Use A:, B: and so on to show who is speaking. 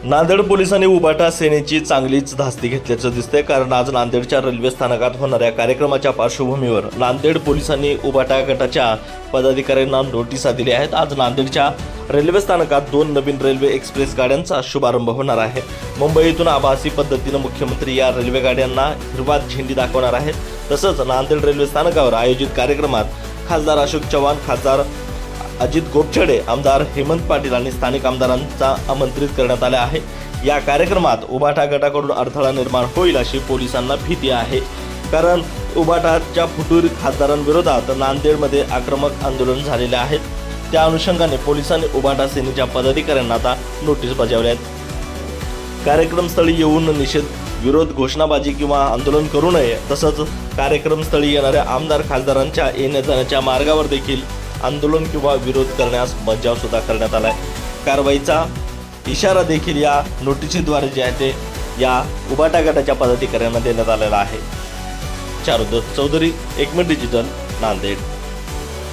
A: नांदेड पोलिसांनी उबाटा सेनेची चांगलीच धास्ती घेतल्याचं दिसतंय, कारण आज नांदेडच्या रेल्वे स्थानकात होणाऱ्या कार्यक्रमाच्या पार्श्वभूमीवर नांदेड पोलिसांनी उबाटा गटाच्या पदाधिकाऱ्यांना नोटिसा दिल्या आहेत। आज नांदेडच्या रेल्वे स्थानकात 2 नवीन रेल्वे एक्सप्रेस गाड्यांचा शुभारंभ होणार आहे। मुंबईतून आभासी पद्धतीने मुख्यमंत्री या रेल्वे गाड्यांना हिरवा झेंडी दाखवणार आहेत। तसंच नांदेड रेल्वे स्थानकावर आयोजित कार्यक्रमात खासदार अशोक चव्हाण, खासदार अजित गोपछडे, आमदार हेमंत पाटील आणि स्थानिक आमदारांचा आमंत्रित करण्यात आले आहे। या कार्यक्रमात उबाटा गटाकडून अडथळा निर्माण होईल अशी पोलिसांना भीती आहे, कारण उबाटाच्या फुटूर खासदारांविरोधात नांदेडमध्ये आक्रमक आंदोलन झालेले आहेत। त्या अनुषंगाने पोलिसांनी उबाटा सेनेच्या पदाधिकाऱ्यांना आता नोटीस बजावल्या आहेत। कार्यक्रमस्थळी येऊन निषेध, विरोध, घोषणाबाजी किंवा आंदोलन करू नये। तसंच कार्यक्रमस्थळी येणाऱ्या आमदार खासदारांच्या येण्या जाण्याच्या मार्गावर देखील आंदोलन किंवा विरोध करण्यास बचाव सुद्धा करण्यात आलाय। कारवाईचा इशारा देखील या नोटिसीद्वारे जे आहे ते या उबाटा गटाच्या पदाधिकाऱ्यांना देण्यात आलेला आहे। चारुदत्त चौधरी, एकमिनिट डिजिटल, नांदेड।